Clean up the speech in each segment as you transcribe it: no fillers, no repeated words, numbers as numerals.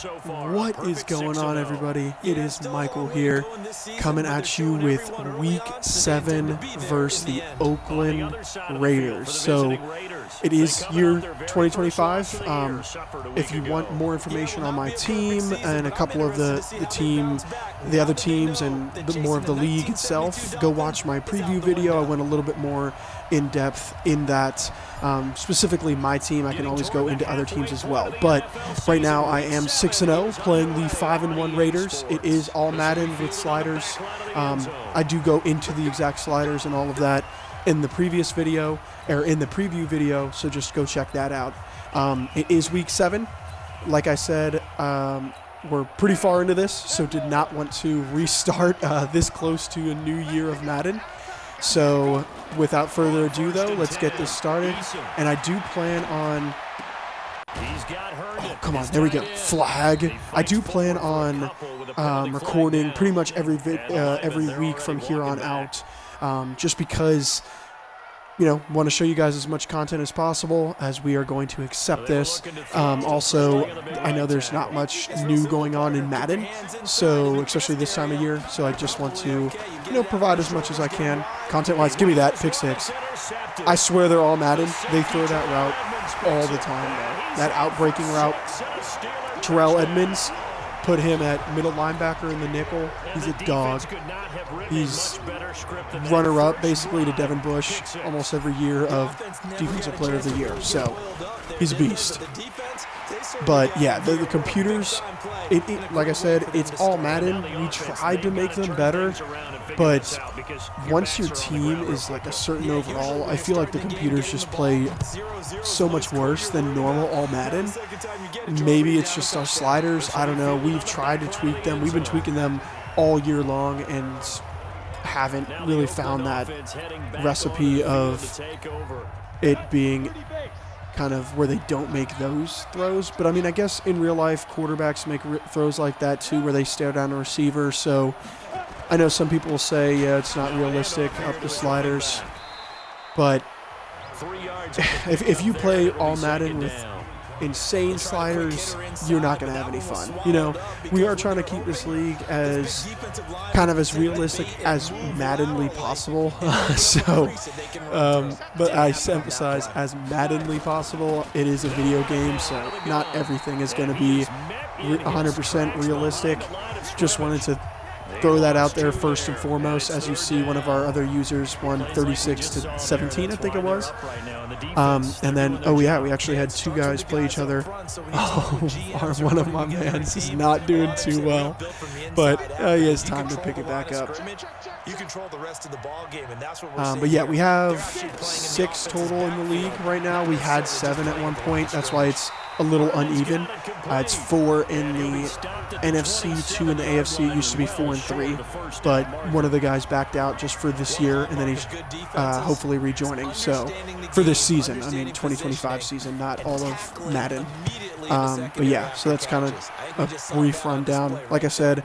What is going on, everybody? It is Michael here, coming at you with Week 7 versus the Oakland Raiders. So it is year 2025. If you want more information on my team and a couple of the other teams, and more of the league itself, go watch my preview video. I went a little bit more in depth in that. Specifically my team. I can always go into other teams as well. But right now I am 6-0 playing the 5-1 Raiders. It is all Madden with sliders. I do go into the exact sliders and all of that in the previous video, or in the preview video, so just go check that out. It is week 7. Like I said, we're pretty far into this, so did not want to restart this close to a new year of Madden. So without further ado, though, let's get this started. And I do plan on... Oh, come on. There we go. Flag. I do plan on recording pretty much every week from here on out, just because, you know, want to show you guys as much content as possible as we are going to accept this. Also, I know there's not much new going on in Madden, so especially this time of year. So I just want to, you know, provide as much as I can content-wise. Give me that pick six. I swear they're all Madden. They throw that route all the time, though. That out-breaking route. Terrell Edmonds, put him at middle linebacker in the nickel. He's a dog. He's runner-up, basically, to Devin Bush almost every year of Defensive Player of the Year. So he's a beast. But yeah, the computers, like I said, it's all Madden. We tried to make them better, but once your team is like a certain overall, I feel like the computers just play so much worse than normal all Madden. Maybe it's just our sliders. I don't know. We've tried to tweak them. We've been tweaking them all year long and haven't really found that recipe of it being kind of where they don't make those throws. But I mean, I guess in real life, quarterbacks make throws like that too, where they stare down a receiver. So I know some people will say, yeah, it's not realistic up the sliders. But if you play all Madden with insane sliders, you're not going to have any fun. You know, we are trying to keep this league as kind of as realistic as Maddenly possible. But I emphasize as Maddenly possible. It is a video game, so not everything is going to be 100% realistic. Just wanted to throw that out there first and foremost. As you see, one of our other users won 36-17, I think it was. And then, oh yeah, we actually had two guys play each other. Oh, one of my mans is not doing too well, but he has time to pick it back up. But yeah, we have 6 total in the league right now. We had 7 at one point. That's why it's a little uneven. It's 4 in the NFC, 2 in the AFC. It used to be 4 and 3, but one of the guys backed out just for this year, and then he's hopefully rejoining. So for this season, I mean 2025 season, not all of Madden. But yeah, so that's kind of a brief rundown. Like I said,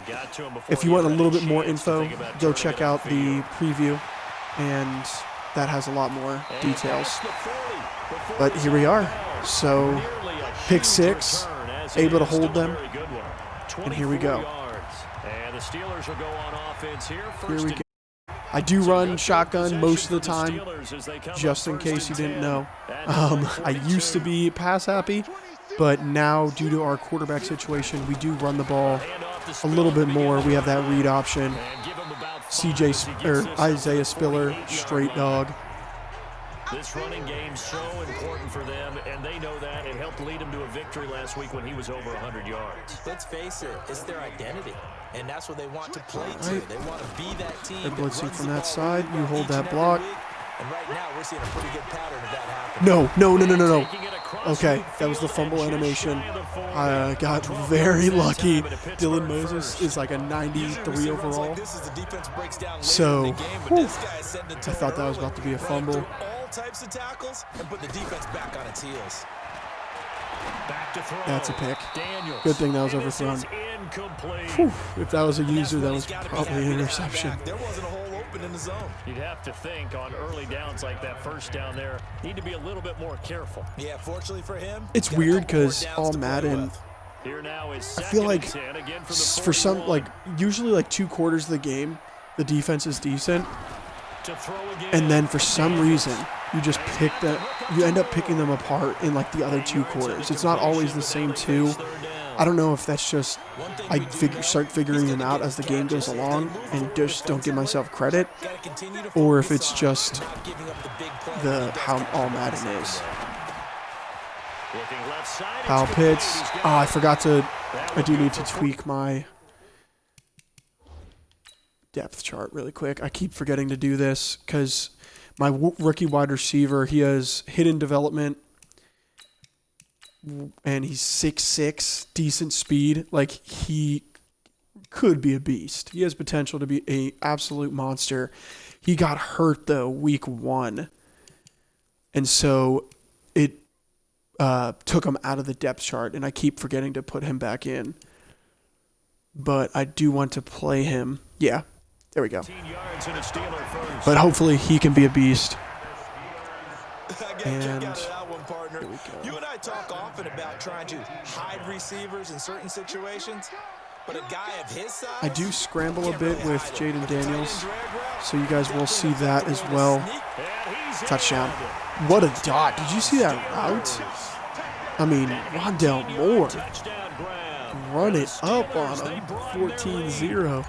if you want a little bit more info, go check out the preview, and that has a lot more details. But here we are. So pick 6, able to hold them, and here we go. Here we go. I do run shotgun most of the time, just in case you didn't know. I used to be pass happy, but now due to our quarterback situation, we do run the ball a little bit more. We have that read option. Isaiah Spiller, straight dog. This running game's so important for them, and they know that. It helped lead them to a victory last week when he was over 100 yards. Let's face it, it's their identity, and that's what they want to play to. They want to be that team. They're blitzing from that side. You hold that block. And right now, we're seeing a pretty good pattern of that happening. No. Okay, that was the fumble animation. I got very lucky. Dylan Moses is like a 93 overall. So, I thought that was about to be a fumble. Types of tackles and put the defense back on its heels. That's a pick. Good thing that was overthrown. Whew, if that was a user, that was probably an interception. There wasn't a hole open in the zone. You'd have to think on early downs like that first down there, need to be a little bit more careful. Yeah, fortunately for him, it's weird because all Madden, Here now is I feel like for some, 41. usually like 2 quarters of the game, the defense is decent. To throw again. And then for some reason, you just you end up picking them apart in like the other 2 quarters. It's not always the same 2. I don't know if that's just I start figuring them out as the game goes along and just don't give myself credit, or if it's just how all Madden is. Foul pits. I forgot to. I do need to tweak my depth chart really quick. I keep forgetting to do this because my rookie wide receiver, he has hidden development. And he's 6'6", decent speed. Like, he could be a beast. He has potential to be an absolute monster. He got hurt, though, week 1. And so it took him out of the depth chart, and I keep forgetting to put him back in. But I do want to play him. Yeah, there we go. But hopefully he can be a beast. And here we go. You and I talk often about trying to hide receivers in certain situations, but a guy of his size, I do scramble a bit with Jaden Daniels, so you guys will see that as well. Touchdown. What a dot. Did you see that route? I mean, Rondell Moore. Run it up on him. 14-0.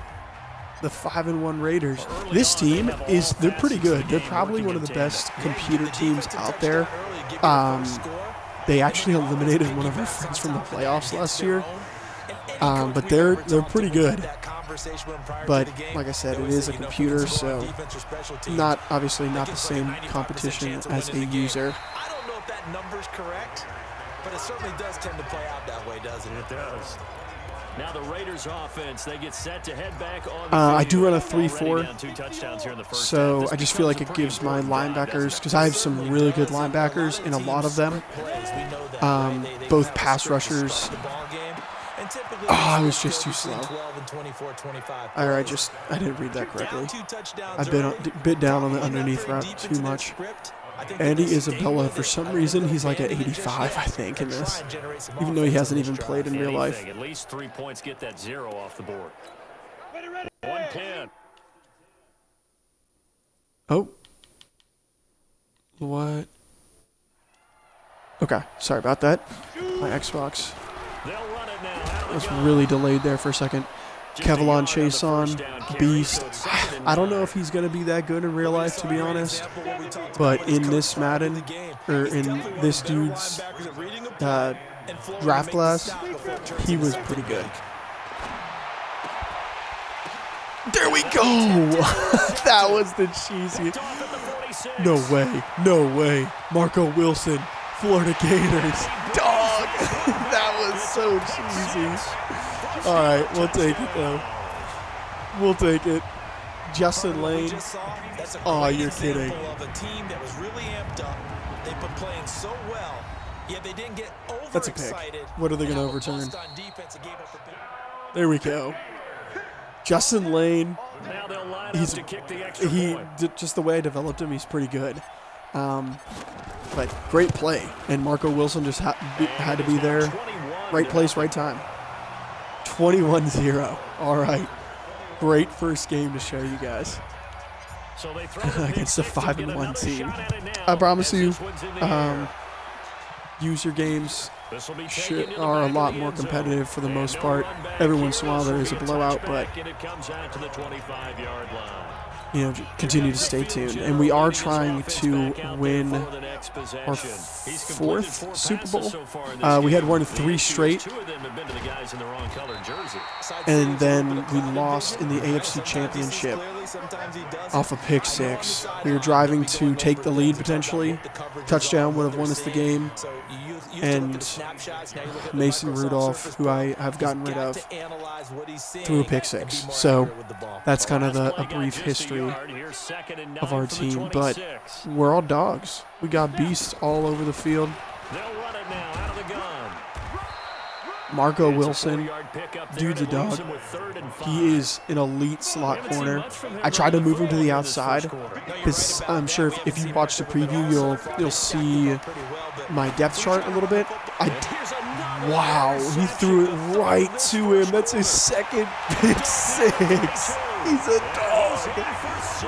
The 5-1 Raiders. This team they're pretty good. They're probably one of the best computer teams out there. They actually eliminated one of our friends from the playoffs last year. But they're pretty good. But like I said, it is a computer, so obviously not the same competition as a user. I don't know if that number's correct, but it certainly does tend to play out that way, doesn't it? It does. Now the Raiders offense, they get set to head back on the I do run a field. 3-4, so I just feel like it gives my linebackers, because I have some really good linebackers in a lot of them, both pass rushers. Oh, I was just too slow. I didn't read that correctly. I've been bit down on the underneath route too much. Andy Isabella, for some reason, he's like at 85, I think, in this, even though he hasn't even played in real life. At least 3 points get that 0 off the board. 110. Oh. What? Okay, sorry about that. My Xbox was really delayed there for a second. Kevlon Chason, beast. I don't know if he's going to be that good in real life, to be honest. But in this Madden, or in this dude's draft class, he was pretty good. There we go! That was the cheesy. No way. No way. Marco Wilson, Florida Gators. Dog! That was so cheesy. All right, we'll take it, though. We'll take it. Justin Lane. Oh, you're kidding. That's a pick. What are they going to overturn? There we go. Justin Lane. Just the way I developed him, he's pretty good. But great play. And Marco Wilson just had to be there. Right place, right time. 21-0. All right. Great first game to show you guys. Against a 5-1 team. I promise you, user games are a lot more competitive for the most part. Every once in a while there is a blowout, but continue to stay tuned. And we are trying to win our 4th Super Bowl. We had won 3 straight. And then we lost in the AFC Championship off a pick 6. We were driving to take the lead potentially. Touchdown would have won us the game. And Mason Rudolph, who I have gotten rid of, threw a pick 6. So that's kind of a brief history of our team. But we're all dogs. We got beasts all over the field. Marco Wilson, dude's a dog. He is an elite slot corner. I tried to move him to the outside because I'm sure if you watch the preview, you'll see my depth chart a little bit. I Wow, he threw it right to him. That's his second pick six. He's a dog.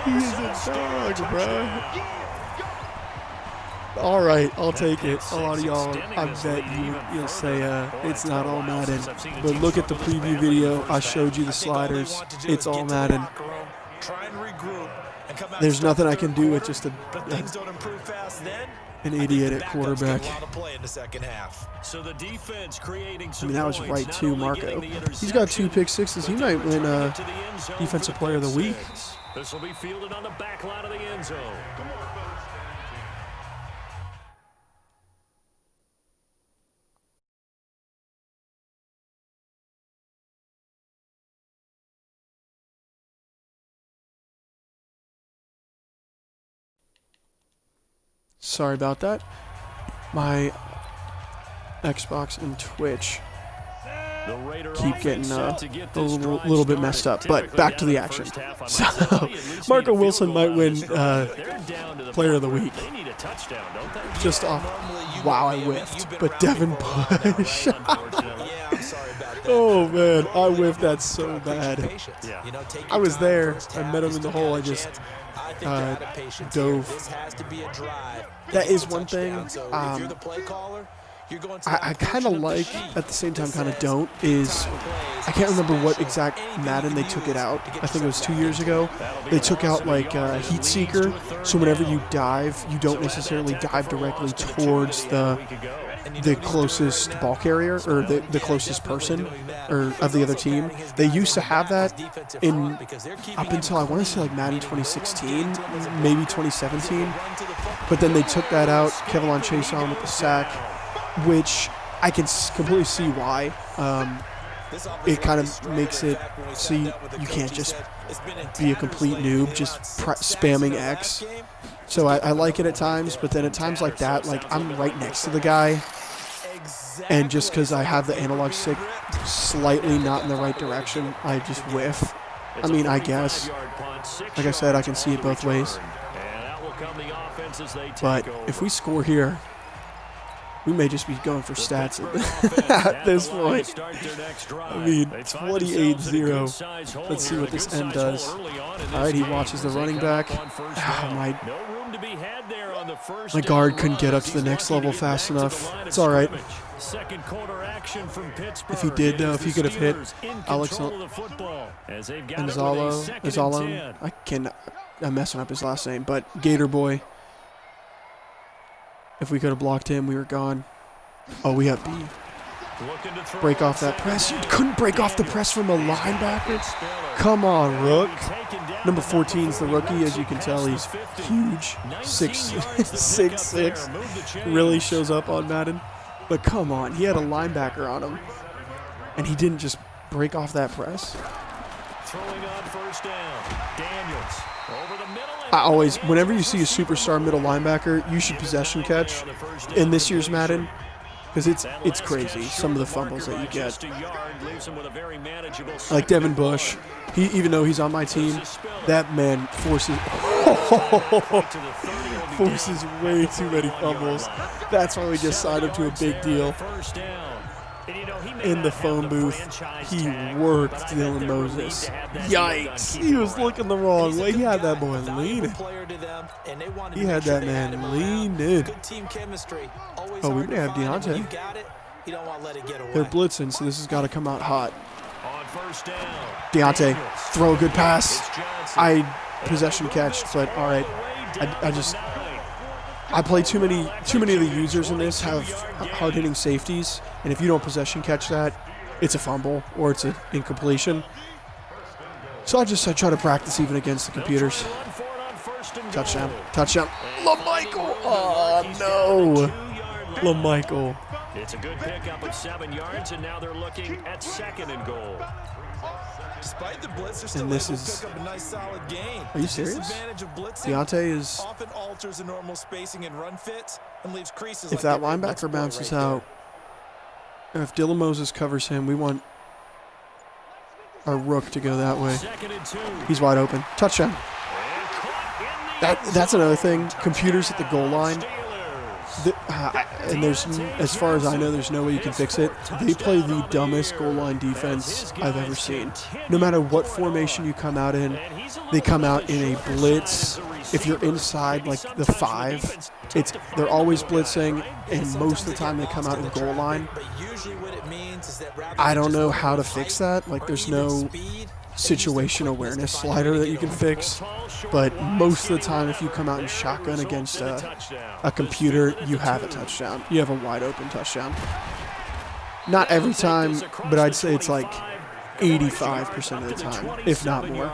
He's a dog, bro. All right, I'll take it. A lot of y'all, I bet you'll say it's not all Madden. But look at the preview video. I showed you the sliders. It's all Madden. There's nothing I can do with just an idiot at quarterback. I mean, that was right too, Marco. He's got 2 pick sixes. He might win Defensive Player of the Week. This will be fielded on the back line of the end zone. Sorry about that. My Xbox and Twitch keep getting a little bit messed up. But back to the action. So Marco Wilson might win Player of the Week. Just off. Wow, I whiffed. But Devin Bush. Oh, man. I whiffed that so bad. I was there. I met him in the hole. I just dove. That is one thing. I kind of like, at the same time kind of don't, is I can't remember what exact Madden they took it out. I think it was 2 years ago. They took out like Heat Seeker, so whenever you dive, you don't necessarily dive directly towards the closest ball carrier or the closest person or of the other team. They used to have that in up until I want to say like Madden 2016, maybe 2017, but then they took that out. Kevlon Chase on with the sack, which I can completely see why. It kind of makes it so you can't just be a complete noob just spamming X. So I like it at times, but then at times like that, like I'm right next to the guy, and just because I have the analog stick slightly not in the right direction, I just whiff. I mean, I guess. Like I said, I can see it both ways. But if we score here, we may just be going for stats at this point. I mean, 28-0. Let's see what this end does. All right, he watches the running back. Oh, my guard couldn't get up to the next level fast enough. It's all right. If he did, though, if he could have hit Alex Anzalo, I'm messing up his last name, but Gator Boy. If we could have blocked him, we were gone. Oh, we have B. Break off that press. You couldn't break off the press from a linebacker? Come on, Rook. Number 14 is the rookie. As you can tell, he's huge. 6'6". Really shows up on Madden. But come on, he had a linebacker on him. And he didn't just break off that press. Throwing on first down. Daniels over the middle. I always, whenever you see a superstar middle linebacker, you should possession catch in this year's Madden, because it's crazy, some of the fumbles that you get. Like Devin Bush, even though he's on my team, that man forces way too many fumbles. That's why we just signed him to a big deal. In the phone booth, he worked Dylan Moses. Yikes. He was looking the wrong way. He had that boy leaning. He had that man leaning. Oh, we may have Deontay. They're blitzing, so this has got to come out hot. Deontay, throw a good pass. I possession catched, but all right. I play too many of the users in this have hard-hitting safeties, and if you don't possession catch that, it's a fumble or it's an incompletion. So I try to practice even against the computers. Touchdown. LaMichael. Oh no. LaMichael. It's a good pickup of 7 yards, and now they're looking at 2nd and goal. Despite the blitz, and this is. A nice, solid game. Are you serious? Deontay is. Often alters the normal spacing and run fits and leaves creases. If that linebacker bounces out, if Dylan Moses covers him, we want our Rook to go that way. He's wide open. Touchdown. That's another thing. Computers at the goal line. and as far as I know, there's no way you can fix it. They play the dumbest goal line defense I've ever seen. No matter what formation you come out in, they come out in a blitz. If you're inside like the 5, they're always blitzing, and most of the time they come out in goal line. I don't know how to fix that. Like, there's no situation awareness slider that you can fix, but most of the time if you come out in shotgun against a computer, you have a touchdown. You have a wide open touchdown. Not every time, but I'd say it's like 85% of the time, if not more.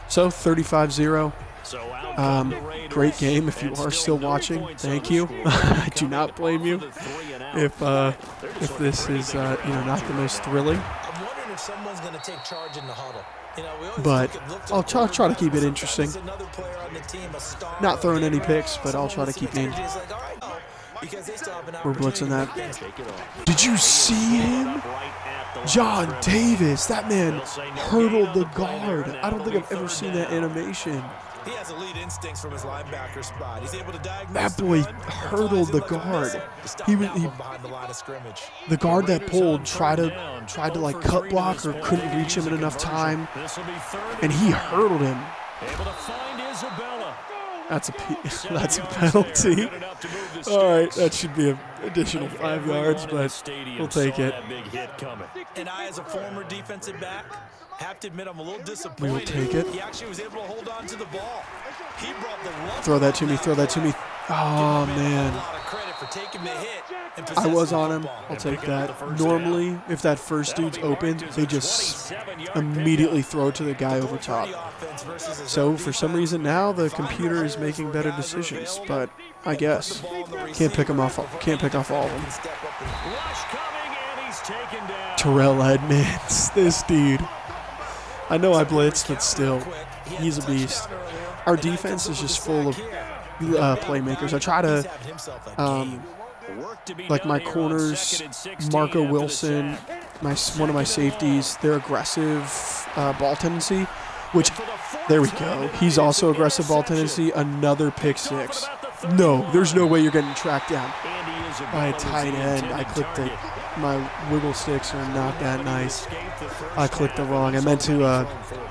So 35-0. Great game. If you are still watching, thank you. I do not blame you if this is not the most thrilling. I'm wondering if someone's going to take charge in the huddle. But I'll try to keep it interesting. Not throwing any picks, but I'll try to keep it. We're blitzing that. Did you see him? John Davis, that man hurdled the guard. I don't think I've ever seen that animation. He has elite instincts from his linebacker spot. He's able to diagnose that boy hurdled the guard. The guard that pulled tried to like cut block or couldn't reach him in enough time, and he hurdled him. Able to find Isabella. That's a penalty. All right, that should be an additional 5 yards, but we'll take it. And I, as a former defensive back, have to admit I'm a little disappointed. We will take it. He actually was able to hold on to the ball. He brought the throw that to me. Throw that to me. Oh man. I was on him. I'll take that. Normally, if that first dude's open, they just immediately throw to the guy over top. So for some reason now the computer is making better decisions, but I guess can't pick off all of them. Terrell Edmonds, this dude. I know I blitzed, but still, he's a beast. Our defense is just full of playmakers. I try to, like my corners, Marco Wilson, one of my safeties, they're aggressive ball tendency, which, there we go. He's also aggressive ball tendency, another pick 6. No, there's no way you're getting tracked down by a tight end. I clicked it. My wiggle sticks are not that nice. I clicked it wrong. I meant to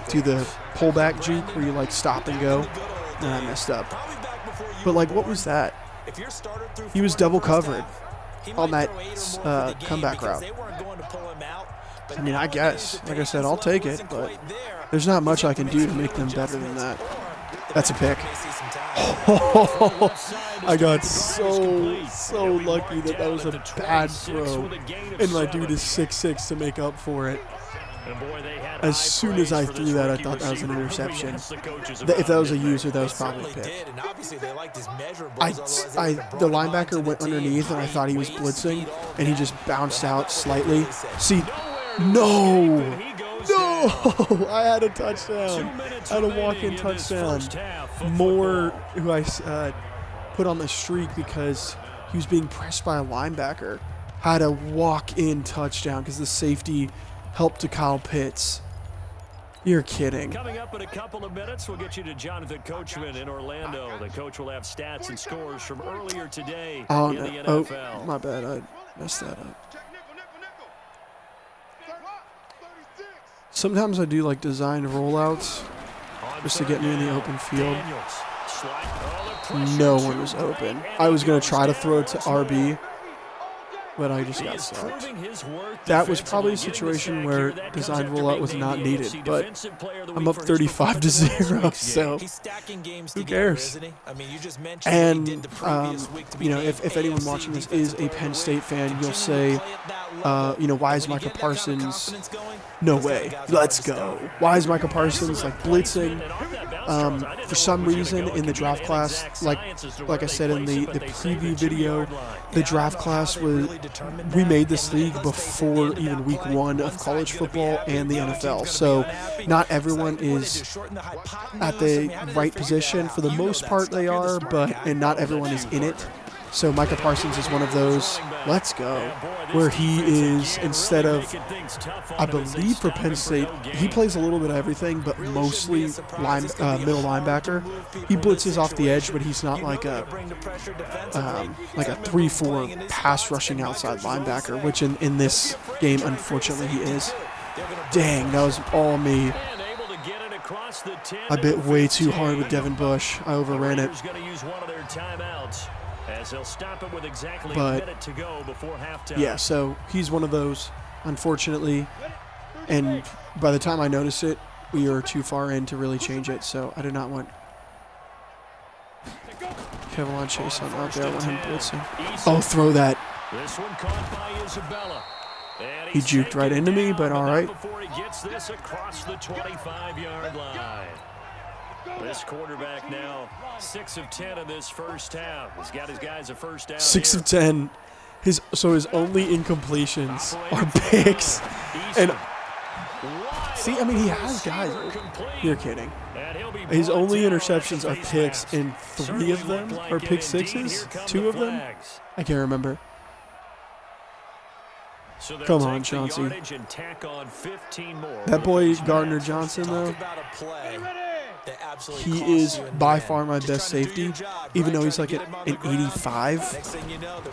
do the pullback juke where you like stop and go, and I messed up. But like, what was that? He was double covered on that comeback route. I mean, I guess, like I said, I'll take it, but there's not much I can do to make them better than that. That's a pick. I got so lucky that was a bad throw, and my dude is 6'6" to make up for it. As soon as I threw that, I thought that was an interception. If that was a user, that was probably a pick. The linebacker went underneath, and I thought he was blitzing, and he just bounced out slightly. See, no, I had a touchdown. I had a walk-in touchdown. Moore, who I put on the streak because he was being pressed by a linebacker, had a walk-in touchdown because the safety helped to Kyle Pitts. You're kidding. Coming up in a couple of minutes, we'll get you to Jonathan Coachman in Orlando. The coach will have stats and scores from earlier today in the NFL. Oh, my bad. I messed that up. Sometimes I do like designed rollouts just to get me in the open field. No one was open. I was going to try to throw it to RB, but I just got sacked. That was probably a situation where designed rollout was not needed, but I'm up 35-0, so who cares? And, if anyone watching this is a Penn State fan, you'll say, why is Micah Parsons? No way. Let's go. Why is Micah Parsons blitzing? For some reason in the draft class, like I said in the preview video, the draft class we made this league before even week 1 of college football and the NFL. So not everyone is at the right position. For the most part they are, and not everyone is in it. So Micah Parsons is one of those, let's go, where he is, instead of, I believe for Penn State, he plays a little bit of everything, but mostly middle linebacker. He blitzes off the edge, but he's not like a 3-4 pass rushing outside linebacker, which in this game, unfortunately, he is. Dang, that was all me. I bit way too hard with Devin Bush. I overran it. But, yeah, so he's one of those, unfortunately. And by the time I notice it, we are too far in to really change it. So I do not want Kevin Chase on out there. I want him blitzing. Oh, throw that. He juked right into me, but all right. This quarterback now 6 of 10 in this first half. He's got his guys a first down. 6 of 10. His only incompletions are picks. And see, I mean, he has guys. You're kidding. His only interceptions are picks, and 3 of them are pick sixes. 2 of them, I can't remember. Come on, Chauncey. That boy Gardner Johnson, though, he is by far my best safety, even though he's like an 85,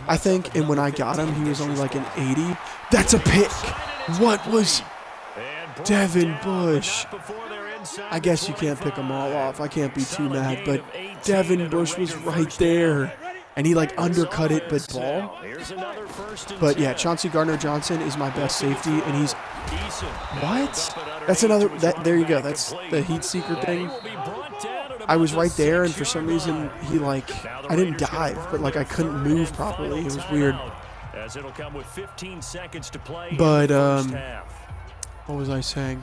I think. And when I got him, he was only like an 80. That's a pick. What was Devin Bush? I guess you can't pick them all off. I can't be too mad, but Devin Bush was right there. And he like undercut it, but ball. But yeah, Chauncey Gardner-Johnson is my best safety, and he's what? That's another. There you go. That's the heat seeker thing. I was right there, and for some reason he like I didn't dive, but like I couldn't move properly. It was weird. But what was I saying?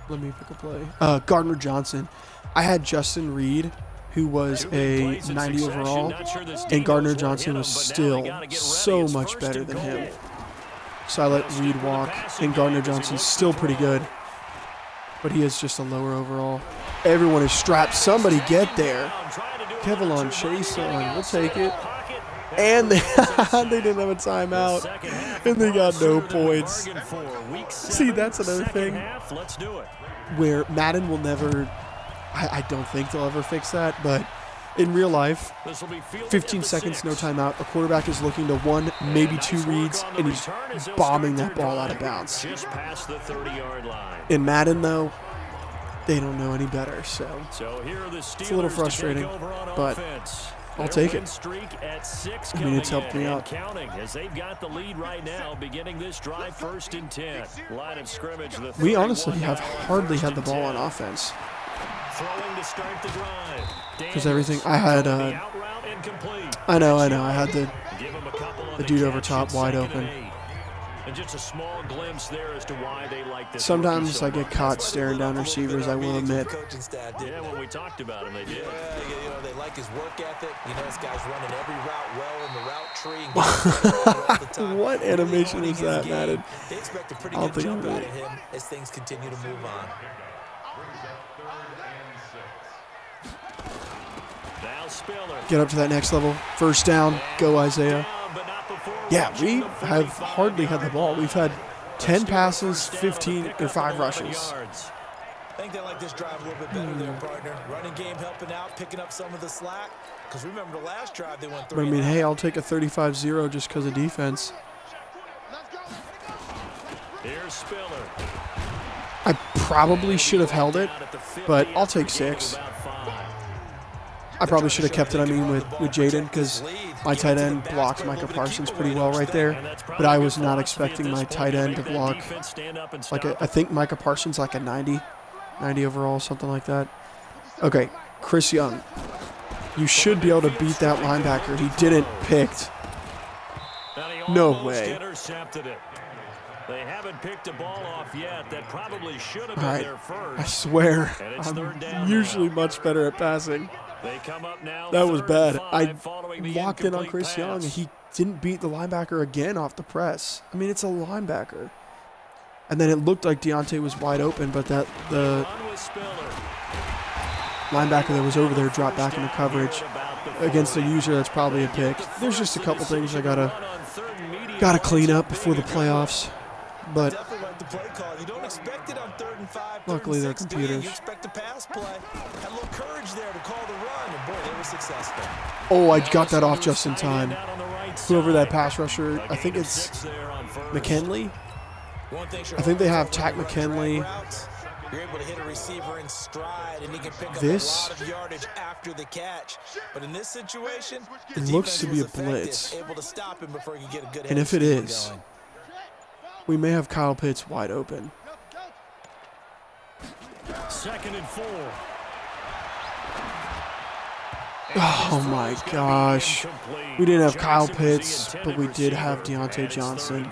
Let me pick a play. Gardner-Johnson. I had Justin Reed, who was a 90 overall, and Gardner-Johnson was still so much better than him. So I let Reed walk, and Gardner-Johnson's still pretty good, but he is just a lower overall. Everyone is strapped. Somebody get there. Kevin Chase on. We'll take it. And they didn't have a timeout, and they got no points. See, that's another thing where Madden will never... I don't think they'll ever fix that, but in real life, 15 seconds, no timeout. A quarterback is looking to 1, maybe 2 reads, and he's bombing that ball out of bounds. In Madden, though, they don't know any better, so it's a little frustrating, but I'll take it. I mean, it's helped me out. We honestly have hardly had the ball on offense. Because everything I had, I know, I had the dude over top wide open. Sometimes I get caught staring down receivers, I will admit. Yeah, when we talked about him, they did. Yeah, they like his work ethic. This guy's running every route well in the route tree. What animation is that, Madden? They expect a pretty good jump out of him as things continue to move on. Get up to that next level. First down. Go, Isaiah. Yeah, we have hardly had the ball. We've had 10 passes, 15 or 5 rushes. I think they like this drive a little bit better there, partner. Running game helping out, picking up some of the slack. Because remember the last drive they went 3. But I mean, hey, I'll take a 35-0 just because of defense. Here's Spiller. I probably should have held it, but I'll take 6. I probably should have kept it, with Jaden, because my tight end blocked Micah Parsons pretty well right there. But I was not expecting my tight end to block. I think Micah Parsons like a 90 overall, something like that. Okay, Chris Young. You should be able to beat that linebacker. He didn't picked. No way. They haven't picked a ball off yet. That probably should have been their first. I swear, I'm usually much better at passing. They come up now. That was bad. I locked in on Chris Young, and he didn't beat the linebacker again off the press. I mean, it's a linebacker. And then it looked like Deontay was wide open, but the linebacker that was over there dropped back into coverage. against a user, that's probably a pick. There's just a couple things I gotta clean up before the playoffs, but luckily they're computers. Oh, I got that off just in time. Whoever that pass rusher, I think it's McKinley. I think they have Tack McKinley. You're able to hit a receiver in stride, and he can pick up a lot of yardage after the catch. But in this situation, it looks to be a blitz. Able to stop him before he can get a good and if it is, we may have Kyle Pitts wide open. 2nd and 4. Oh my gosh. We didn't have Kyle Pitts, but we did have Deontay Johnson.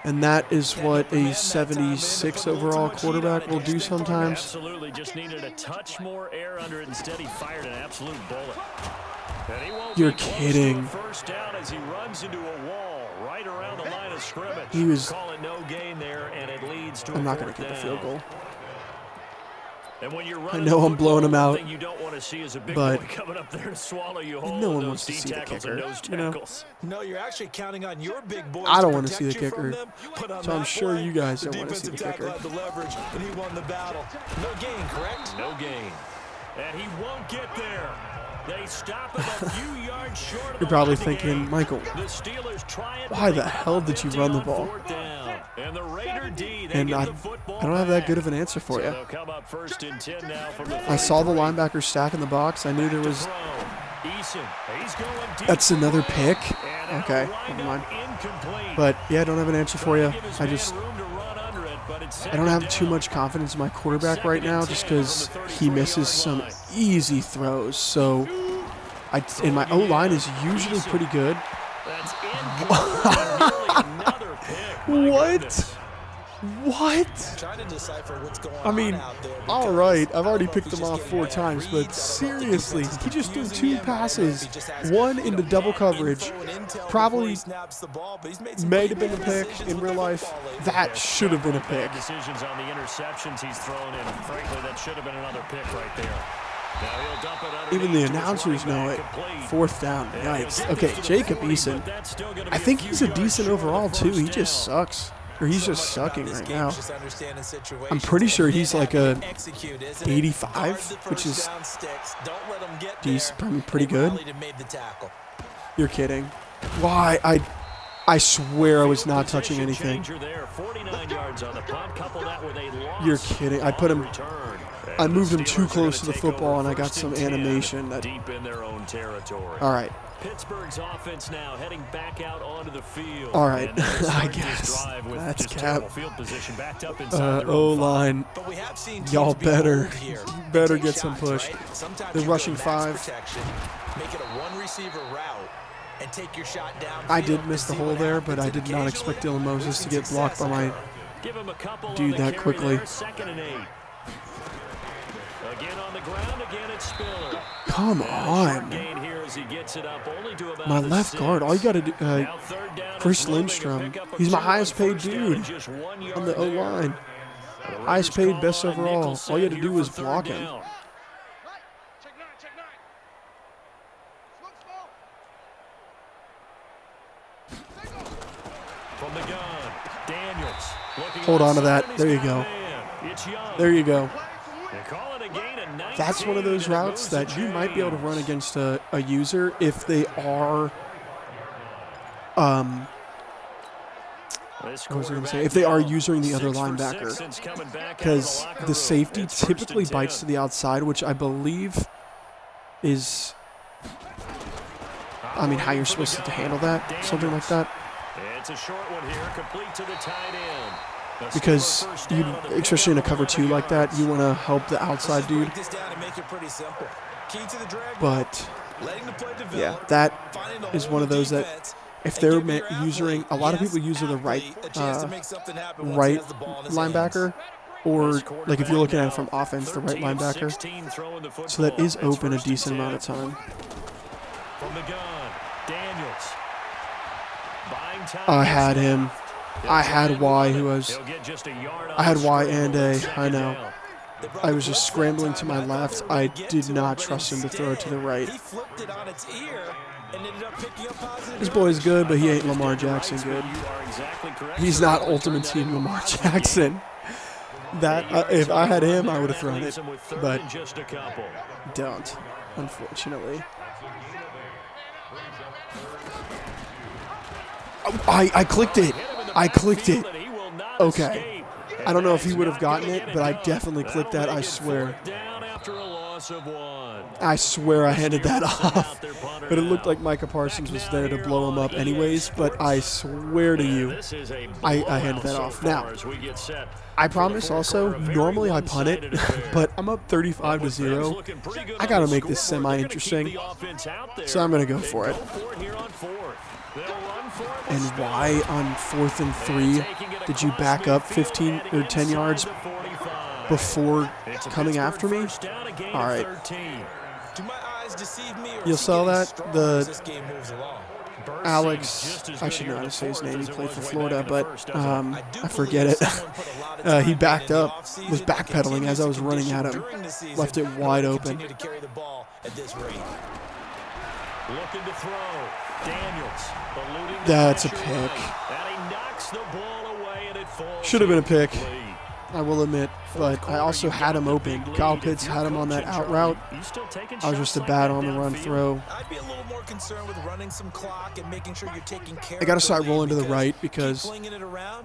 And that is what a 76 overall quarterback will do sometimes. Absolutely, just needed a touch more air under it. Instead, he fired an absolute bullet. You're kidding. First down as he runs into a wall right around the line of scrimmage. He was. Calling no gain there, and it leads to I'm not going to kick the field goal. And when you're I know I'm blowing him out, you don't want to see is a big but boy coming up there to swallow you whole. no one wants to see the kicker. You know? No, you're actually counting on your big boys. I don't want to see the kicker, so I'm sure you guys don't want to see the kicker. The leverage, and he won the battle. No gain, correct? No gain, and he won't get there. They stop him a few yards short. You're probably thinking, Michael, why the hell did you run the ball? And I don't have that good of an answer for you. I saw the linebacker stack in the box. I knew there was. That's another pick. Okay, never mind. But yeah, I don't have an answer for you. I don't have too much confidence in my quarterback right now just because he misses some easy throws. So, and my O-line is usually pretty good. What? I mean, all right, I've already picked him off 4 times, but seriously, he just threw 2 passes, one into double coverage, probably may have been a pick in real life. That should have been a pick. Decisions on the interceptions he's thrown in. Frankly, that should have been another pick right there. Even the announcers know it. 4th down. Yikes. Okay, Jacob Eason. I think he's a decent overall, too. He just sucks. Or he's just sucking right now. I'm pretty sure he's like a 85, which is decent, pretty good. You're kidding. Why? I swear I was not touching anything. You're kidding. I moved him too close to the football, and I got some animation. Deep in their own territory. All right. Pittsburgh's offense now heading back out onto the field. All right, I guess that's cap. O-line, y'all better get some push. They're rushing 5. Make it a one-receiver route and take your shot down. I did miss the hole there, but I did not expect Dylan Moses to get blocked by my dude that quickly. Again on the ground, again it's Spiller. Come on. My left guard, all you got to do, Chris Lindstrom, he's my highest paid dude on the O-line. Highest paid, best overall. All you had to do was block him. From the gun, Daniels. Hold on to that. There you go. There you go. That's one of those routes that you might be able to run against a user if they are, what was I going to say? If they are using the other linebacker, because the safety typically bites to the outside, which I believe is, I mean, how you're supposed to handle that, something like that. It's a short one here, complete to the tight end. Because you, especially in a cover 2 like that, you want to help the outside dude. But yeah, that is one of those that if they're using, a lot of people use the right linebacker, or like if you're looking at it from offense, the right linebacker. So that is open a decent amount of time. I had him. I had Y, who was. I had Y and A. I know. I was just scrambling to my left. I did not trust him to throw it to the right. He flipped it on its ear and ended up picking up positive. This boy's good, but he ain't Lamar Jackson good. He's not Ultimate Team Lamar Jackson. That if I had him, I would have thrown it, but don't, unfortunately. I clicked it. I clicked it. Okay. I don't know if he would have gotten it, but I definitely clicked that, I swear. I swear I handed that off. But it looked like Micah Parsons was there to blow him up anyways, but I swear to you, I handed that off. Now, I promise also, normally I punt it, but I'm up 35-0. I got to make this semi-interesting, so I'm going to go for it. And why on 4th and 3 did you back up 15 or 10 yards before coming after me? All right. You saw that? Alex, I should know how to say his name. He played for Florida, but I forget it. He backed up, was backpedaling as I was running at him. Left it wide open. That's a pick. Should have been a pick, I will admit, but I also had him open. Kyle Pitts had him on that out route. I was just a bad on the run throw. I got to start rolling to the right because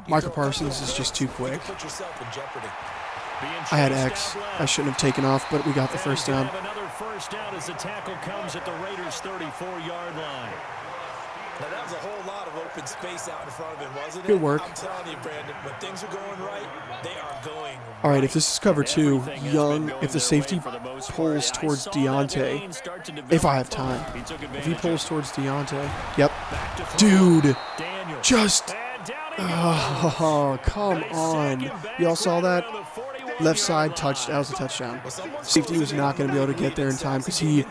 Micah Parsons is just too quick. I had X. I shouldn't have taken off, but we got the first down. Another first down as the tackle comes at the Raiders' 34-yard line. Now, that was a whole lot of open space out in front of him, wasn't it? Good work. I'm telling you, Brandon, when things are going right, they are going right. All right, if this is cover 2, Young, if the safety pulls towards Deontay, if I have time, if he pulls towards Deontay, yep. Dude, just, oh, come on. Y'all saw that? Left side touch, that was a touchdown. Safety was not going to be able to get there in time because he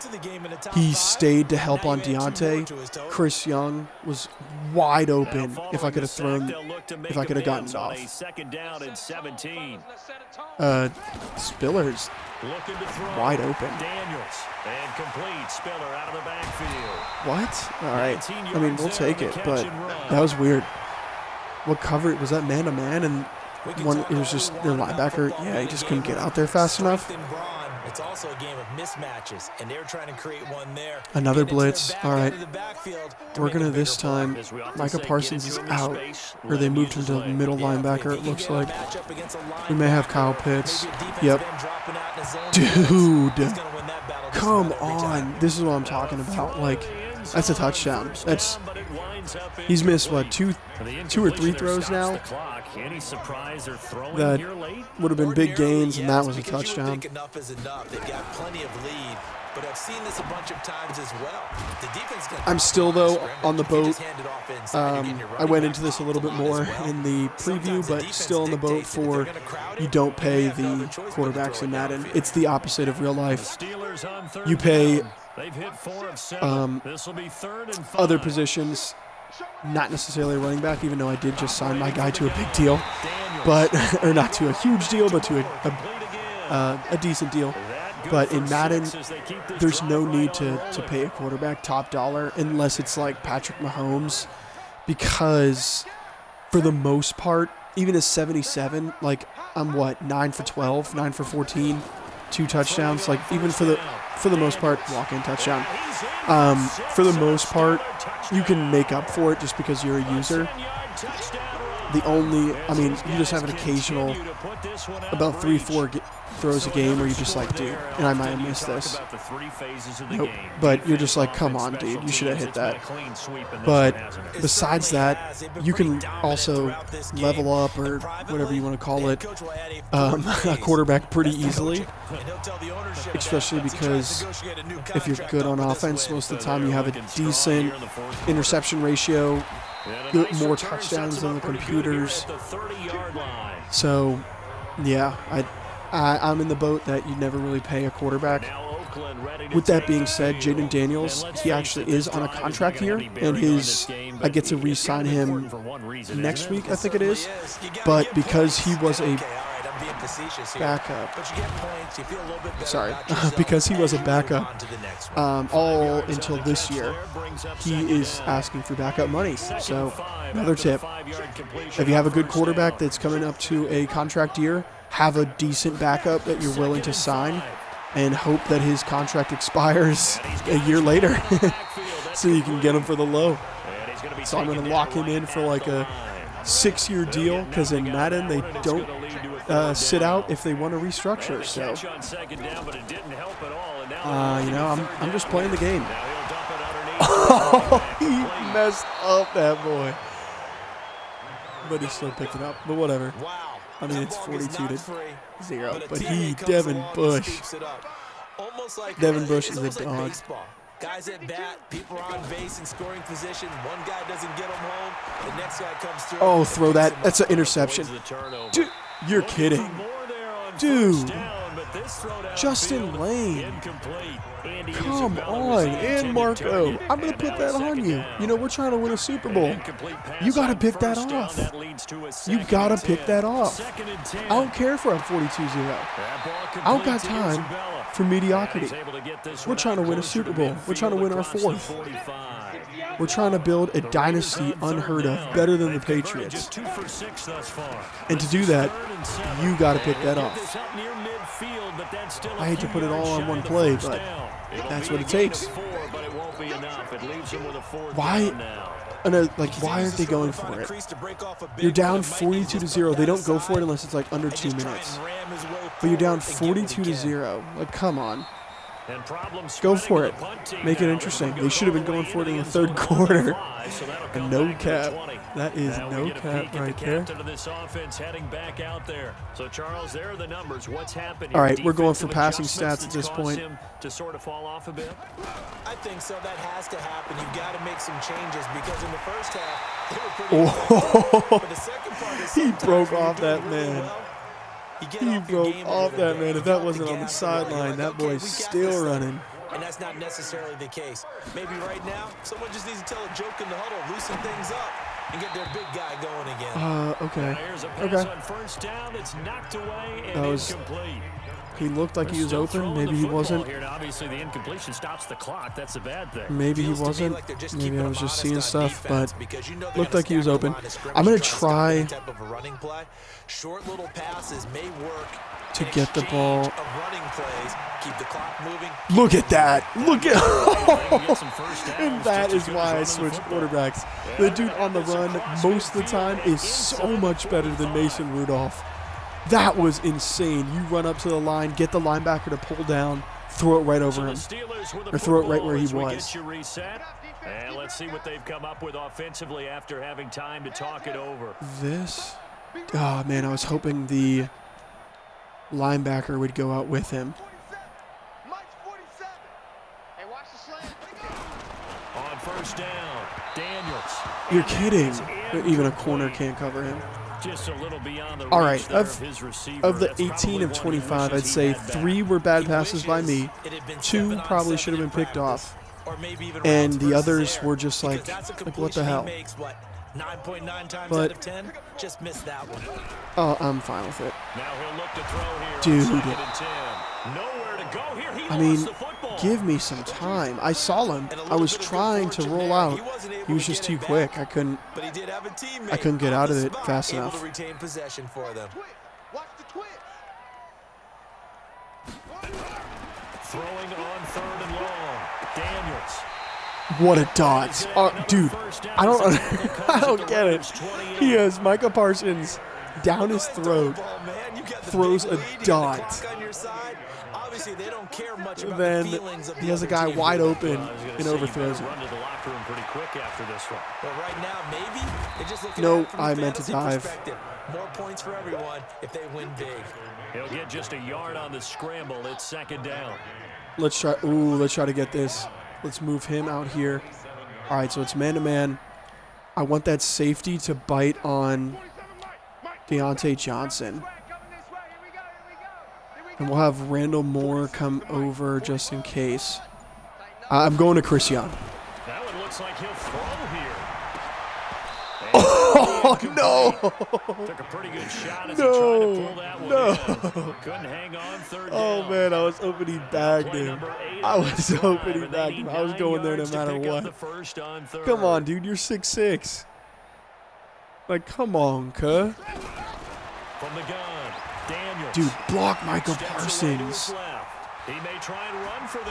stayed to help on Deontay. Chris Young was wide open if I could have thrown, if I could have gotten it off. Spiller's wide open. What? All right. I mean, we'll take it, but that was weird. What cover? Was that man-to-man? And one, it was just their linebacker. Yeah, he just couldn't get out there fast enough. It's also a game of mismatches, and they're trying to create one there. Another blitz. All right. We're going to this time. Micah Parsons is out, or they moved him to middle linebacker, it looks like. We may have Kyle Pitts. Yep. Dude. Come on. This is what I'm talking about. Like, that's a touchdown. He's missed, what, two or three throws now? That would have been big gains, and that was a touchdown. I'm still, though, on the boat. I went into this a little bit more in the preview, but still on the boat for you don't pay the quarterbacks in Madden. It's the opposite of real life. You pay other positions, not necessarily a running back, even though I did just sign my guy to a big deal, but or not to a huge deal, but to a decent deal. But in Madden, there's no need to pay a quarterback top dollar unless it's like Patrick Mahomes, because for the most part, even a 77, like I'm what, 9 for 12, 9 for 14, 2 touchdowns, like even for the most part, walk-in touchdown. For the most part, you can make up for it just because you're a user. You just have an occasional, about 3-4 throws a game where you're just like, dude, and I might have missed this. Nope. But you're just like, come on, dude, you should have hit that. But besides that, you can also level up, or whatever you want to call it, a quarterback pretty easily, especially because if you're good on offense, most of the time you have a decent interception ratio, more touchdowns than the computers. So, yeah, I'm in the boat that you never really pay a quarterback. With that being said, Jaden Daniels, he actually is on a contract here, and I get to re-sign him next week, I think it is. But because he was I'm being facetious here. Backup. But you get points. You feel a little bit better Sorry, about yourself, because he was a and you move backup on to the next one. all until this year. He is asking for backup money. So another tip: if you have a good quarterback that's coming up to a contract year, have a decent backup that you're willing to sign, and hope that his contract expires a year later, so you can get him for the low. So I'm going to lock him in for like a 6-year deal, because in Madden they don't sit out if they want to restructure. So, you know, I'm just playing the game. Oh, he messed up that boy, but he still picked it up. But whatever. I mean, it's 42-0. But Devin Bush. Devin Bush is a dog. Guys at bat, people are on base in scoring position. One guy doesn't get them home. The next guy comes through. Oh, throw that. That's an interception. Dude, you're kidding. Dude. Justin Lane. Come on. And Marco. I'm going to put that on you. You know, we're trying to win a Super Bowl. You got to pick that off. You got to pick that off. I don't care if we're up 42-0. I don't got time for mediocrity. We're trying to win a Super Bowl. We're trying to win our 4th. We're trying to build a dynasty unheard of, better than the Patriots. And to do that, you got to pick that off. I hate to put it all on one play, but that's what it takes. Why? Why aren't they going for it? You're down 42-0. They don't go for it unless it's like under 2 minutes. But you're down 42-0. Like, come on. Go for it. Make it interesting. They should have been going for it in the 3rd quarter. And no cap. That is no cap right there. All right, we're going for passing stats at this point. To sort of fall off a bit? I think so. That has to happen. You've got to make some changes, because in the first half, they were pretty effective. But the second part is he broke off that man. He broke off that man. If that wasn't on the sideline, that boy's still running. And that's not necessarily the case. Maybe right now, someone just needs to tell a joke in the huddle, loosen things up, and get their big guy going again. Okay. That was. He looked like he was open. Maybe he wasn't. Obviously, the incompletion stops the clock. That's a bad thing. Maybe he wasn't. Maybe I was just seeing stuff, but looked like he was open. I'm going to try to get the ball. Look at that. Look at. And that is why I switched quarterbacks. The dude on the run most of the time is so much better than Mason Rudolph. That was insane. You run up to the line, get the linebacker to pull down, throw it right over him, or throw it right where he was. And let's see what they've come up with offensively after having time to talk it over. This, oh man, I was hoping the linebacker would go out with him. On first down, Daniels. You're kidding. Even a corner can't cover him. Just a little beyond the all right, of the 18 of 25, I'd say 3 were bad passes by me. 2 probably should have been picked off. And the others were just like what the hell? 9.9 times but, out of 10, just missed that one. Oh, I'm fine with it. Now he'll look to throw here. Dude. Nowhere to go here. I mean, give me some time. I saw him. I was trying to roll out. He was just too quick. I couldn't get out of it fast enough. Throwing on 3rd and long. Daniels. What a dodge. Dude, I don't get it. He has Micah Parsons down his throat, throws a dot. Then he has a guy wide open and overthrows him. No, I meant to dive. More points for everyone if they win big. He'll get just a yard on the scramble. It's 2nd down. Let's try. Ooh, let's try to get this. Let's move him out here. All right, so it's man-to-man. I want that safety to bite on Deontay Johnson. And we'll have Randall Moore come over just in case. I'm going to Christian. That one looks like he'll throw here. Oh, no. Took a pretty good shot as he tried to No. pull that one No. in. Couldn't hang on third Oh, down. man, I was hoping he bagged Play him. number 8 I on was this drive, hoping he and they bagged need him. I was 9 going there no yards to matter pick up what. the first on third. Come on, dude. You're 6'6". Like, come on, cuh. From the gun, Daniels. Dude, block Micah Steps away to Parsons. his left. He may try and run for this.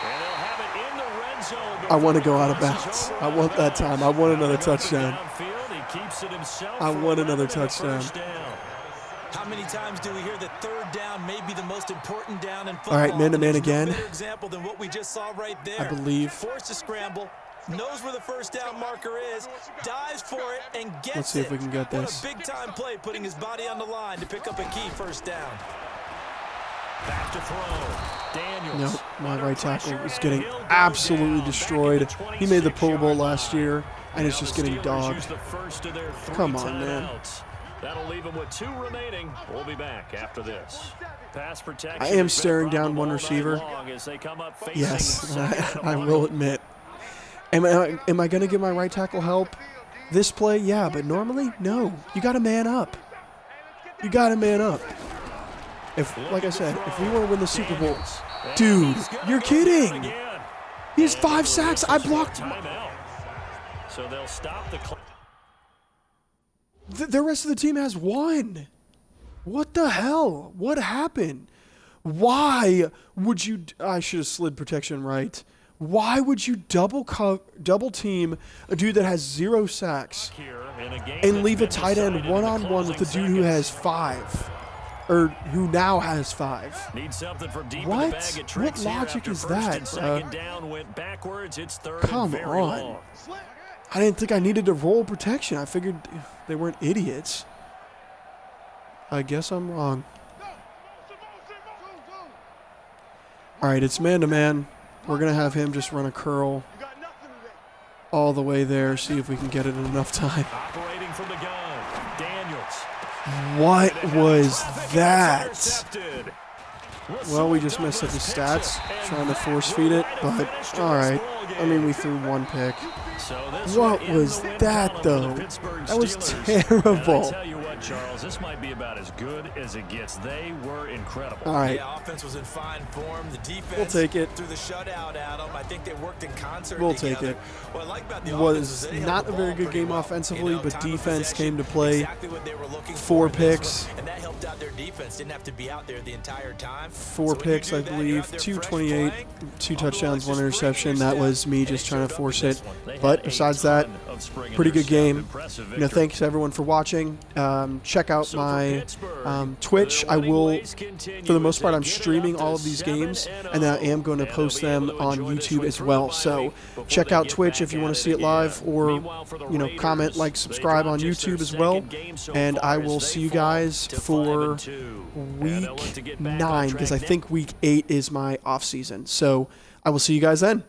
And they'll have it in the red zone. I want to go out of before it bounds. crosses over I out want of that bounds. time. I want another Now goes touchdown. downfield. He keeps it himself I for want 11 another and a touchdown. first down. How many times do we hear that third down may be the most important down in football? All right, man-to-man And there's again. No better example than what we just saw right there. I believe. Forced to scramble, knows where the first down marker is, dives for it, and gets it. Let's see if we can get this. What a big-time play, putting his body on the line to pick up a key first down. Back to throw. Daniels. Nope, my right tackle is getting absolutely destroyed. He made the Pro Bowl last year, and it's just getting dogged. Come on, man. That'll leave him with 2 remaining. We'll be back after this. Pass protection. I am staring down one receiver. Yes, I will admit. Am I going to give my right tackle help this play? Yeah, but normally, no. You got to man up. You got to man up. If, like I said, if we want to win the Super Bowl, dude, you're kidding. He has 5 sacks. I blocked. So they'll stop the clock. The rest of the team has 1. What the hell? What happened? Why would you? I should have slid protection right. Why would you double team a dude that has 0 sacks and leave a tight end one-on-one with a dude who has 5? Or who now has 5. Need something from deep What? in the bag of tricks What here logic after is first that, and second down went backwards. It's third Come and very on. long. I didn't think I needed to roll protection. I figured they weren't idiots. I guess I'm wrong. All right, it's man-to-man. We're going to have him just run a curl all the way there, see if we can get it in enough time. Operating from the gun, Daniels. What was that? Well, we just messed up the stats trying to force feed it, but all right. I mean, we threw 1 pick. What was that, though? That was terrible. I tell you what, Charles, this might be about as good as it gets. They were incredible. All right. The offense was in fine form. The defense We'll take it. through the shutout at them. I think they worked in concert We'll together. take it. What I like about the Was offense is they held not the a very ball good pretty game well. offensively, You know, but time of defense possession, came to play. exactly what they were looking 4 for in this picks. one, and that helped out their defense. Didn't have to be out there the entire time. 4 So when you picks, do I that, you're believe. out there 228, fresh playing. 2 All the touchdowns, 1 extra interception. spring That in was your me step, just and trying it to showed up force in it. this one. But besides that, pretty good game. You know, thanks everyone for watching. Check out my Twitch. I will, for the most part, I'm streaming all of these games, and then I am going to post them on YouTube as well. So check out Twitch if you want to see it live, or you know, comment, like, subscribe on YouTube as well. And I will see you guys for week 9, because I think week 8 is my off season. So I will see you guys then.